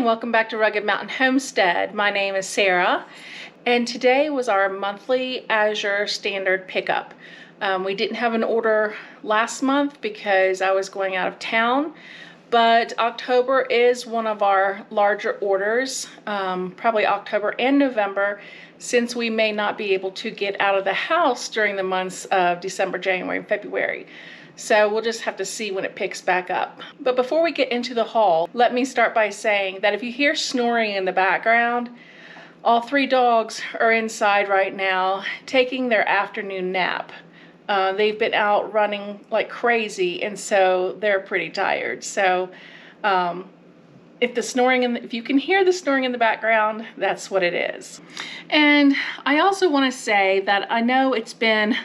and welcome back to Rugged Mountain Homestead. My name is Sarah, and today was our monthly Azure Standard pickup. We didn't have an order last month because I was going out of town, but October is one of our larger orders, probably October and November, since we may not be able to get out of the house during the months of December, January, and February. So we'll just have to see when it picks back up. But before we get into the haul, let me start by saying that if you hear snoring in the background, all three dogs are inside right now taking their afternoon nap. They've been out running like crazy, and so they're pretty tired. So if you can hear the snoring in the background, that's what it is. And I also want to say that I know it's been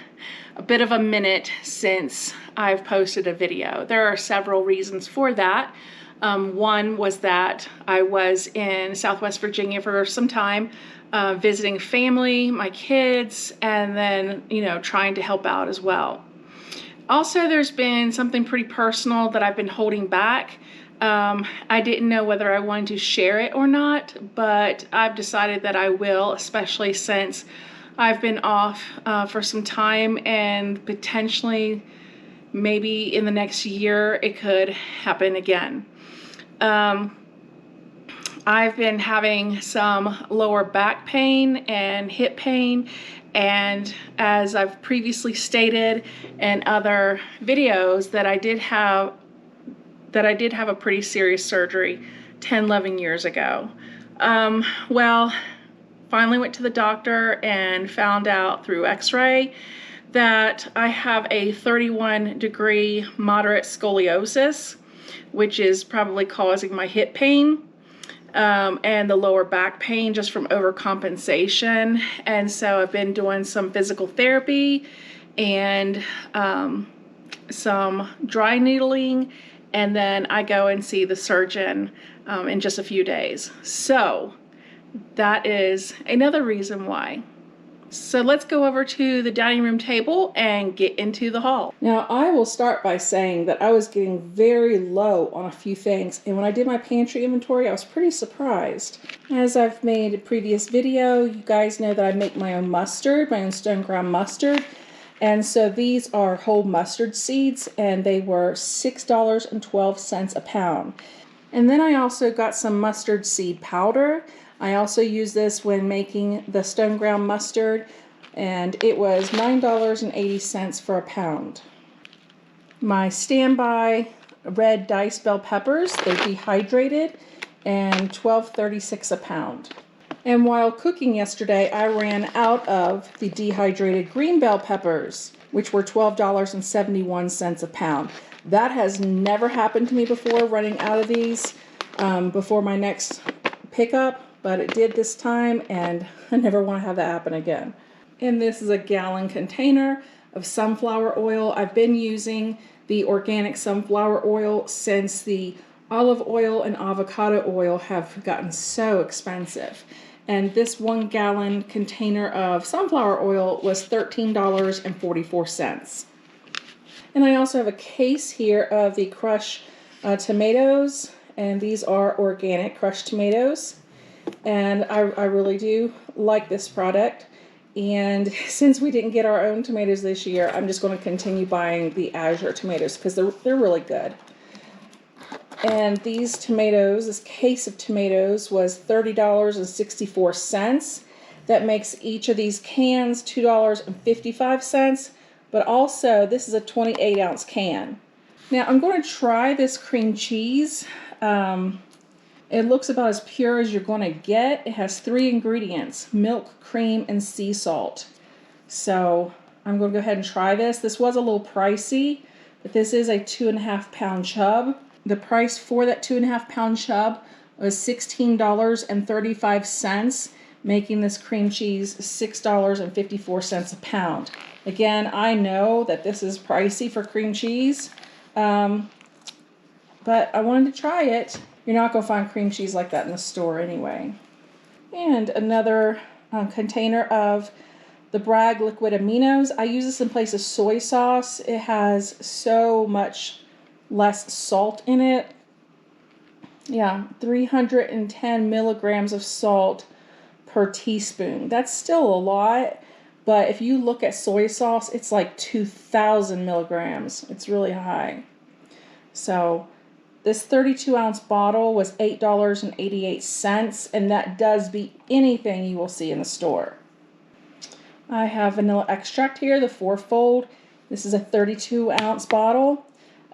a bit of a minute since I've posted a video. There are several reasons for that. One was that I was in Southwest Virginia for some time, visiting family, my kids, and then, trying to help out as well. Also, there's been something pretty personal that I've been holding back. I didn't know whether I wanted to share it or not, but I've decided that I will, especially since I've been off for some time, and potentially maybe in the next year it could happen again. I've been having some lower back pain and hip pain, and as I've previously stated in other videos, that I did have a pretty serious surgery 10-11 years ago. Finally went to the doctor and found out through x-ray that I have a 31-degree moderate scoliosis, which is probably causing my hip pain and the lower back pain just from overcompensation. And so I've been doing some physical therapy and some dry needling, and then I go and see the surgeon in just a few days. So that is another reason why. So let's go over to the dining room table and get into the haul. Now, I will start by saying that I was getting very low on a few things, and when I did my pantry inventory, I was pretty surprised. As I've made a previous video, you guys know that I make my own mustard, my own stone ground mustard. And so these are whole mustard seeds, and they were $6.12 a pound. And then I also got some mustard seed powder. I also use this when making the stone ground mustard, and it was $9.80 for a pound. My standby red diced bell peppers, they're dehydrated, and $12.36 a pound. And while cooking yesterday, I ran out of the dehydrated green bell peppers, which were $12.71 a pound. That has never happened to me before, running out of these before my next pickup, but it did this time, and I never want to have that happen again. And this is a gallon container of sunflower oil. I've been using the organic sunflower oil since the olive oil and avocado oil have gotten so expensive. And this 1 gallon container of sunflower oil was $13.44. And I also have a case here of the crushed tomatoes, and these are organic crushed tomatoes. And I really do like this product. And since we didn't get our own tomatoes this year, I'm just going to continue buying the Azure tomatoes because they're really good. And these tomatoes, this case of tomatoes, was $30.64. That makes each of these cans $2.55. But also, this is a 28-ounce can. Now, I'm going to try this cream cheese. It looks about as pure as you're going to get. It has 3 ingredients: milk, cream, and sea salt. So I'm going to go ahead and try this. This was a little pricey, but this is a 2.5 pound chub. The price for that 2.5 pound chub was $16.35, making this cream cheese $6.54 a pound. Again, I know that this is pricey for cream cheese, but I wanted to try it. You're not going to find cream cheese like that in the store anyway. And another container of the Bragg liquid aminos. I use this in place of soy sauce. It has so much less salt in it. Yeah, 310 milligrams of salt per teaspoon. That's still a lot, but if you look at soy sauce, it's like 2,000 milligrams. It's really high. So this 32-ounce bottle was $8.88, and that does beat anything you will see in the store. I have vanilla extract here, the 4-fold. This is a 32-ounce bottle.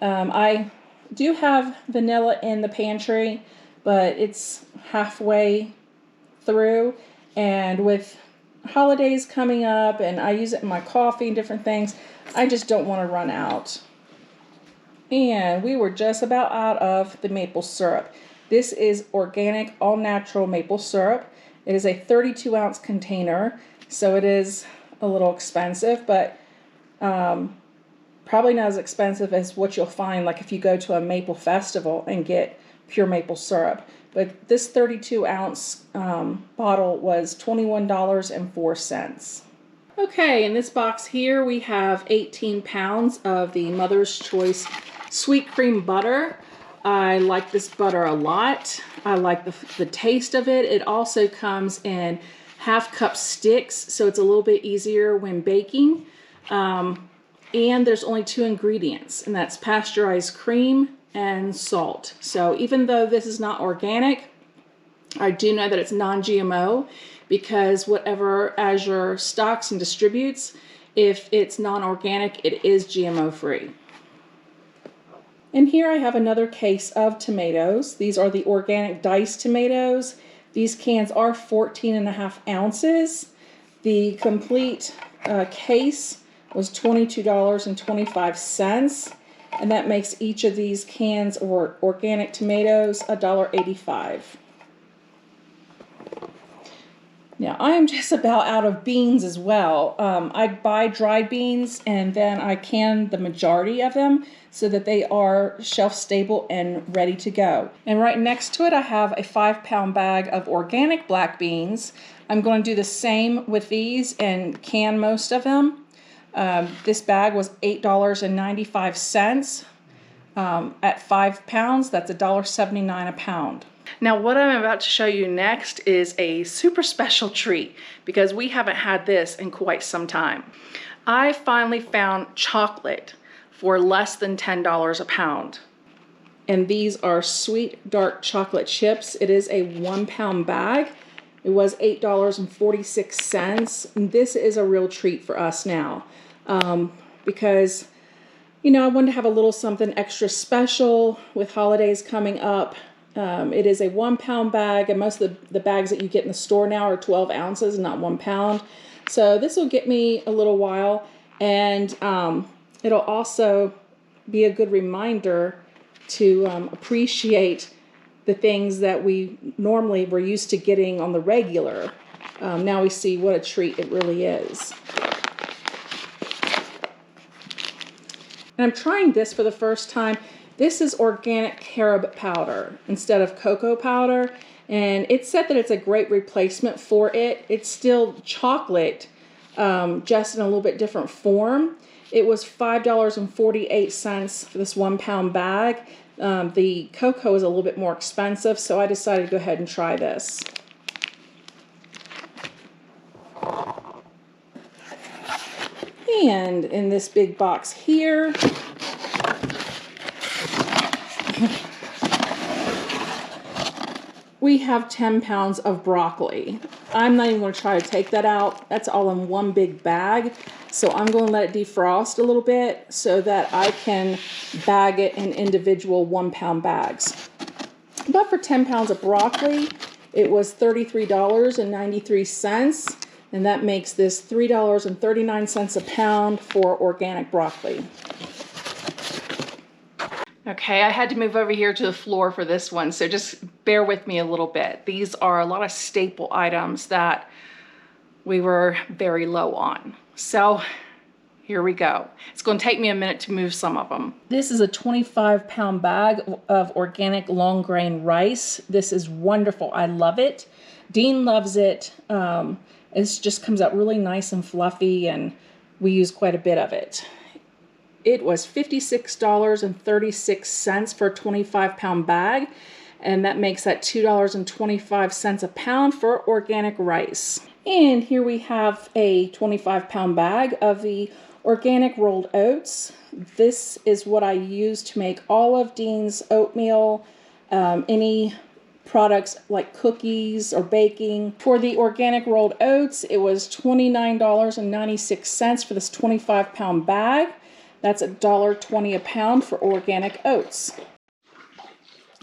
I do have vanilla in the pantry, but it's halfway through, and with holidays coming up and I use it in my coffee and different things, I just don't want to run out. And we were just about out of the maple syrup. This is organic, all natural maple syrup. It is a 32-ounce container, so it is a little expensive, but probably not as expensive as what you'll find like if you go to a maple festival and get pure maple syrup. But this 32-ounce bottle was $21.04. Okay, in this box here we have 18 pounds of the Mother's Choice sweet cream butter. I like this butter a lot. I like the taste of it. It also comes in half-cup sticks, so it's a little bit easier when baking. And there's only 2 ingredients, and that's pasteurized cream and salt. So even though this is not organic, I do know that it's non-GMO, because whatever Azure stocks and distributes, if it's non-organic, it is GMO free. And here I have another case of tomatoes. These are the organic diced tomatoes. These cans are 14.5 ounces. The complete case was $22.25, and that makes each of these cans of organic tomatoes $1.85. Now I am just about out of beans as well. I buy dried beans and then I can the majority of them so that they are shelf stable and ready to go. And right next to it I have a 5-pound bag of organic black beans. I'm going to do the same with these and can most of them. This bag was $8.95. At 5 pounds, that's $1.79 a pound. Now what I'm about to show you next is a super special treat, because we haven't had this in quite some time. I finally found chocolate for less than $10 a pound. And these are sweet dark chocolate chips. It is a 1-pound bag. It was $8.46. And this is a real treat for us now. Because, you know, I wanted to have a little something extra special with holidays coming up. It is a 1-pound bag, and most of the bags that you get in the store now are 12 ounces, not 1 pound. So this will get me a little while, and it'll also be a good reminder to appreciate the things that we normally were used to getting on the regular. Now we see what a treat it really is. And I'm trying this for the first time. This is organic carob powder instead of cocoa powder, and it said that it's a great replacement for it. It's still chocolate, just in a little bit different form. It was $5.48 for this 1-pound bag. The cocoa is a little bit more expensive, so I decided to go ahead and try this. And in this big box here, we have 10 pounds of broccoli. I'm not even going to try to take that out. That's all in one big bag. So I'm going to let it defrost a little bit so that I can bag it in individual 1-pound bags. But for 10 pounds of broccoli, it was $33.93. And that makes this $3.39 a pound for organic broccoli. Okay, I had to move over here to the floor for this one, so just bear with me a little bit. These are a lot of staple items that we were very low on. So here we go. It's going to take me a minute to move some of them. This is a 25-pound bag of organic long grain rice. This is wonderful. I love it. Dean loves it. It just comes out really nice and fluffy, and we use quite a bit of it. It was $56.36 for a 25-pound bag, and that makes that $2.25 a pound for organic rice. And here we have a 25-pound bag of the organic rolled oats. This is what I use to make all of Dean's oatmeal, any products like cookies or baking. For the organic rolled oats, it was $29.96 for this 25-pound bag. That's $1.20 a pound for organic oats.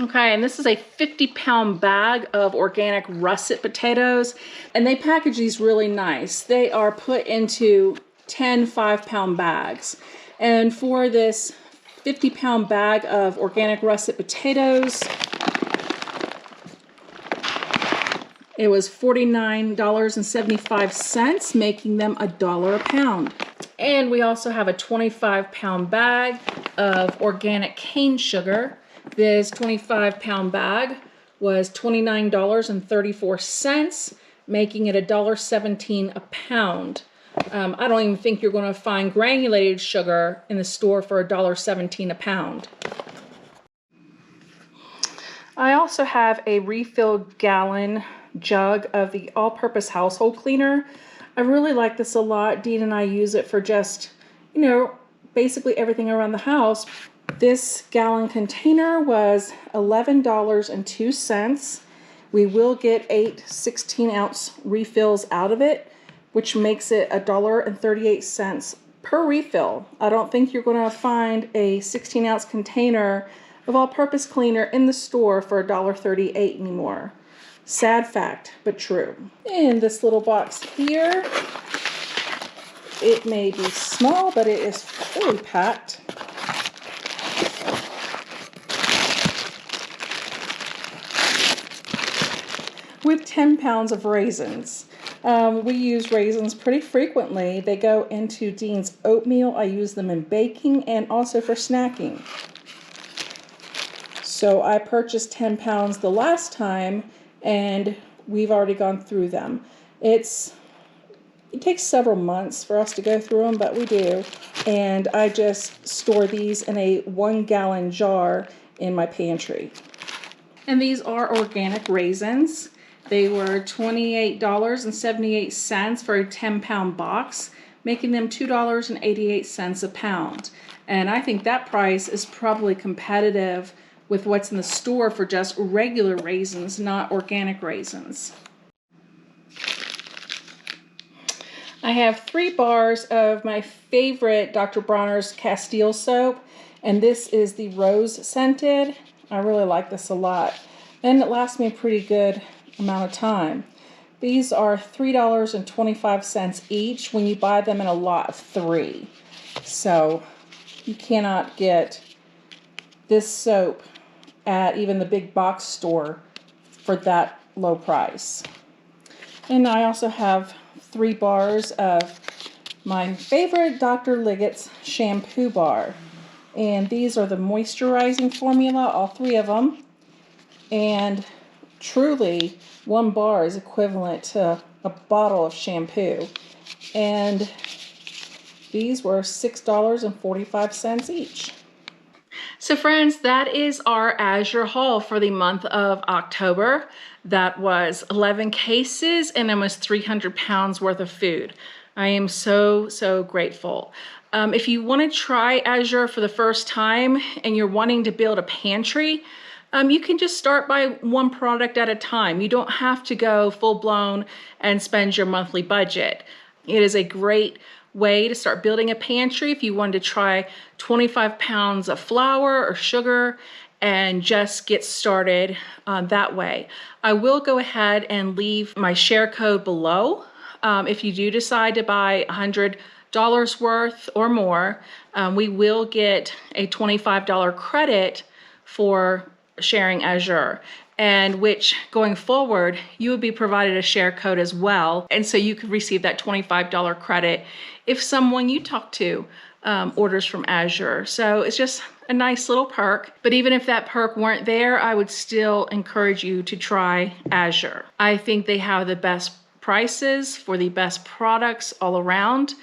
Okay, and this is a 50-pound bag of organic russet potatoes, and they package these really nice. They are put into 10 5-pound bags. And for this 50-pound bag of organic russet potatoes, it was $49.75, making them $1 a pound. And we also have a 25-pound bag of organic cane sugar. This 25-pound bag was $29.34, making it $1.17 a pound. I don't even think you're going to find granulated sugar in the store for $1.17 a pound. I also have a refill gallon jug of the all-purpose household cleaner. I really like this a lot. Dean and I use it for just, basically everything around the house. This gallon container was $11.02. We will get 8 16-ounce refills out of it, which makes it $1.38 per refill. I don't think you're going to find a 16-ounce container of all-purpose cleaner in the store for $1.38 anymore. Sad fact, but true. In this little box here, it may be small, but it is fully packed. With 10 pounds of raisins. We use raisins pretty frequently. They go into Dean's oatmeal. I use them in baking and also for snacking. So I purchased 10 pounds the last time, and we've already gone through them. It takes several months for us to go through them, but we do. And I just store these in a 1-gallon jar in my pantry. And these are organic raisins. They were $28.78 for a 10-pound box, making them $2.88 a pound. And I think that price is probably competitive with what's in the store for just regular raisins, not organic raisins. I have 3 bars of my favorite Dr. Bronner's Castile soap, and this is the rose scented. I really like this a lot, and it lasts me a pretty good amount of time. These are $3.25 each when you buy them in a lot of 3. So you cannot get this soap at even the big box store for that low price. And I also have 3 bars of my favorite Dr. Liggett's shampoo bar. And these are the moisturizing formula, all 3 of them. And truly, 1 bar is equivalent to a bottle of shampoo. And these were $6.45 each. So friends, that is our Azure haul for the month of October. That was 11 cases and almost 300 pounds worth of food. I am so grateful. If you want to try Azure for the first time and you're wanting to build a pantry, you can just start by 1 product at a time. You don't have to go full-blown and spend your monthly budget. It is a great way to start building a pantry if you wanted to try 25 pounds of flour or sugar and just get started that way. I will go ahead and leave my share code below. If you do decide to buy $100 worth or more, we will get a $25 credit for sharing Azure, and which going forward you would be provided a share code as well, and so you could receive that $25 credit if someone you talk to orders from Azure. So it's just a nice little perk, but even if that perk weren't there, I would still encourage you to try Azure. I think they have the best prices for the best products all around.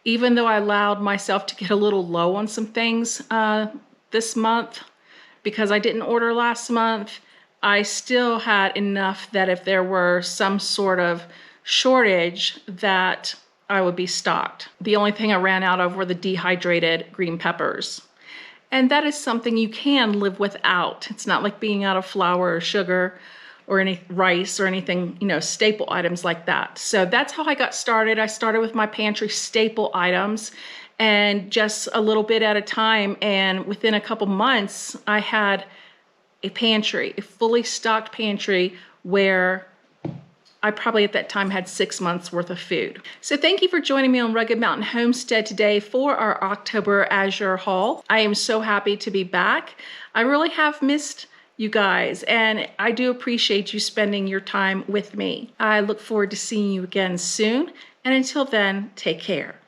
Even though I allowed myself to get a little low on some things this month because I didn't order last month, I still had enough that if there were some sort of shortage that I would be stocked. The only thing I ran out of were the dehydrated green peppers. And that is something you can live without. It's not like being out of flour or sugar or any rice or anything, staple items like that. So that's how I got started. I started with my pantry staple items and just a little bit at a time. And within a couple months, I had a pantry, a fully stocked pantry where I probably at that time had 6 months worth of food. So thank you for joining me on Rugged Mountain Homestead today for our October Azure haul. I am so happy to be back. I really have missed you guys, and I do appreciate you spending your time with me. I look forward to seeing you again soon, and until then, take care.